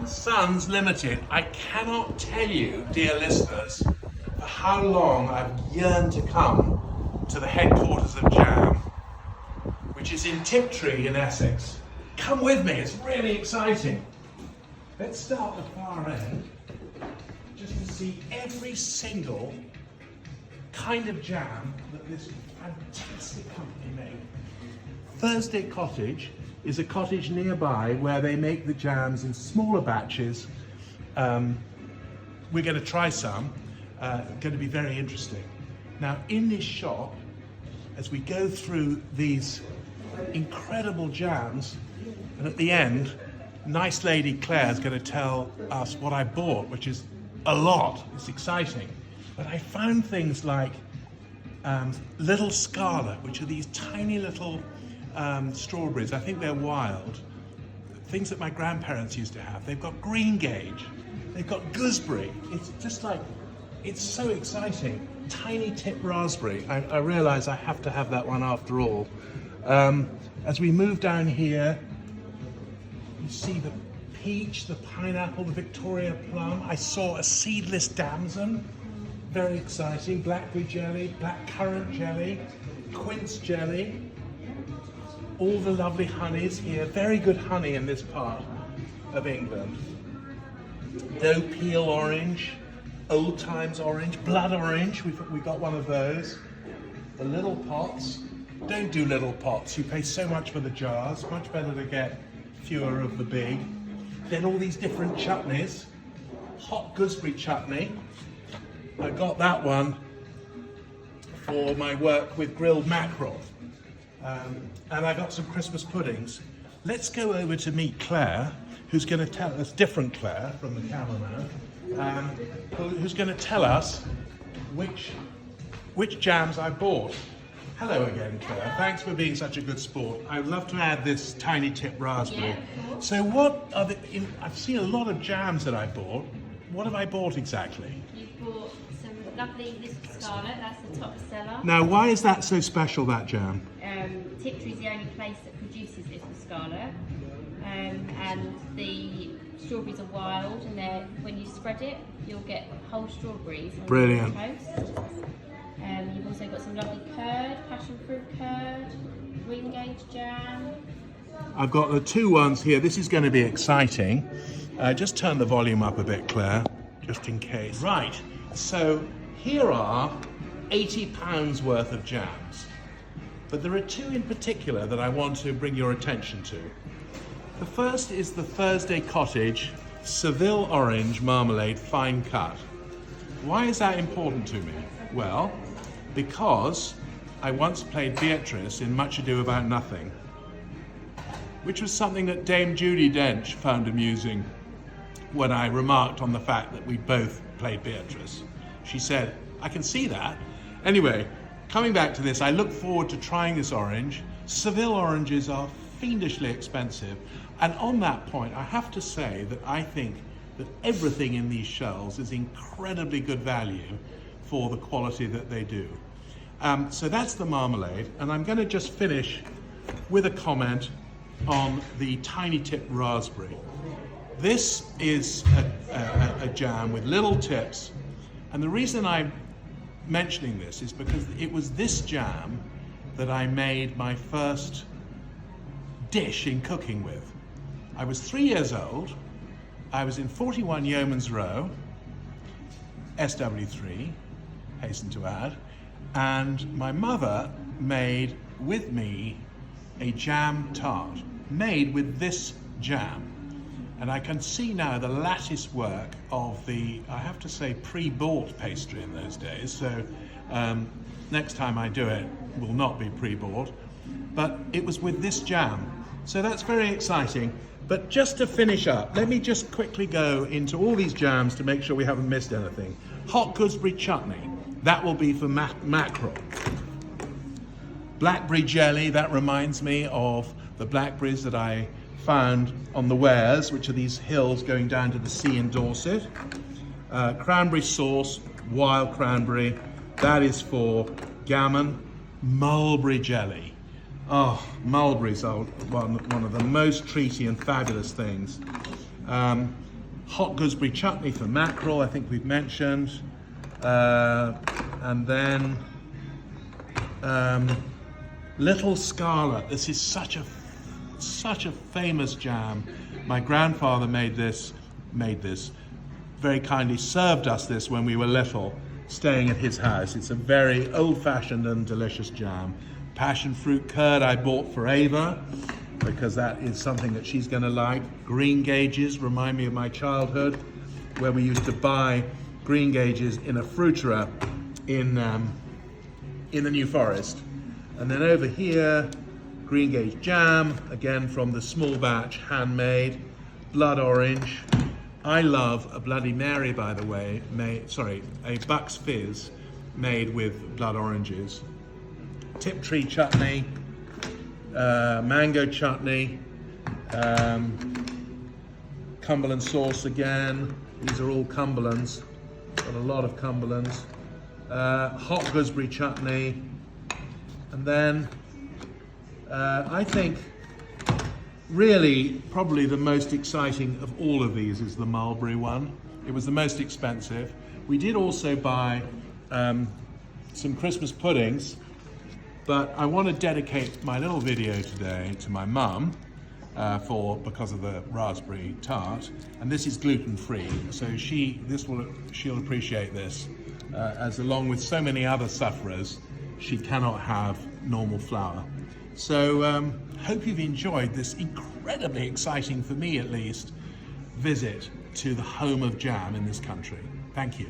Sons Limited. I cannot tell you, dear listeners, for how long I've yearned to come to the headquarters of Jam, which is in Tiptree in Essex. Come with me, it's really exciting. Let's start at the far end, just to see every single kind of jam that this fantastic company made. Thursday Cottage is a cottage nearby where they make the jams in smaller batches. We're going to try some, going to be very interesting. Now in this shop, as we go through these incredible jams, and at the end, nice lady Claire's going to tell us what I bought, which is a lot. It's exciting. But I found things like Little Scarlet, which are these tiny little strawberries. I think they're wild. Things that my grandparents used to have. They've got green gage. They've got gooseberry. It's just like, it's so exciting. Tiny tip raspberry. I realize I have to have that one after all. As we move down here, you see the peach, the pineapple, the Victoria plum. I saw a seedless damson. Very exciting. Blackberry jelly, blackcurrant jelly, quince jelly. All the lovely honeys here. Very good honey in this part of England. Doe peel orange, old times orange, blood orange. We got one of those. The little pots. Don't do little pots. You pay so much for the jars. Much better to get fewer of the big. Then all these different chutneys. Hot gooseberry chutney. I got that one for my work with grilled mackerel. And I got some Christmas puddings. Let's go over to meet Claire, who's going to tell us, different Claire from the cameraman, who's going to tell us which jams I bought. Hello again, Claire. Thanks for being such a good sport. I'd love to add this tiny tip raspberry. Yeah, so what are the, I've seen a lot of jams that I bought. What have I bought exactly? You've bought some lovely Little Scarlet, that's the top seller. Now, why is that so special, that jam? Tiptree is the only place that produces Little Scarlet. And the strawberries are wild, and when you spread it, you'll get whole strawberries on Brilliant. the toast. You've also got some lovely curd, passion fruit curd, green gage jam. I've got the two ones here. This is going to be exciting. Just turn the volume up a bit, Claire, just in case. Right, so here are £80 worth of jams. But there are two in particular that I want to bring your attention to. The first is the Thursday Cottage Seville Orange Marmalade Fine Cut. Why is that important to me? Well, because I once played Beatrice in Much Ado About Nothing, which was something that Dame Judi Dench found amusing when I remarked on the fact that we both played Beatrice. She said, I can see that. Anyway, coming back to this, I look forward to trying this orange. Seville oranges are fiendishly expensive. And on that point, I have to say that I think that everything in these shells is incredibly good value for the quality that they do. So that's the marmalade. And I'm going to just finish with a comment on the tiny tip raspberry. This is a jam with little tips. And the reason I'm mentioning this is because it was this jam that I made my first dish in cooking with. I was 3 years old. I was in 41 Yeoman's Row, SW3, hasten to add, and my mother made with me a jam tart made with this jam. And I can see now the lattice work of the, I have to say, pre-bought pastry in those days. So next time I do it, will not be pre-bought. But it was with this jam. So that's very exciting. But just to finish up, let me just quickly go into all these jams to make sure we haven't missed anything. Hot gooseberry chutney, that will be for mackerel. Blackberry jelly, that reminds me of the blackberries that I found on the Wares, which are these hills going down to the sea in Dorset. Cranberry sauce, wild cranberry, that is for gammon. Mulberry jelly. Oh, mulberries are one of the most treaty and fabulous things. hot gooseberry chutney for mackerel, I think we've mentioned. And then Little Scarlet. This is such a famous jam. My grandfather made this, very kindly served us this when we were little, staying at his house. It's a very old-fashioned and delicious jam. Passion fruit curd I bought for Ava, because that is something that she's going to like. Green gages remind me of my childhood, where we used to buy green gages in a fruiterer in the New Forest. And then over here, green gage jam, again from the small batch, handmade. Blood orange. I love a Bloody Mary, by the way, a Bucks Fizz made with blood oranges. Tiptree chutney, mango chutney, Cumberland sauce again. These are all Cumberlands, got a lot of Cumberlands. Hot gooseberry chutney, and then I think really probably the most exciting of all of these is the mulberry one. It was the most expensive. We did also buy some Christmas puddings, but I want to dedicate my little video today to my mum because of the raspberry tart, and this is gluten-free, so she'll appreciate this, as along with so many other sufferers, she cannot have normal flour. So hope you've enjoyed this incredibly exciting, for me at least, visit to the home of jam in this country. Thank you.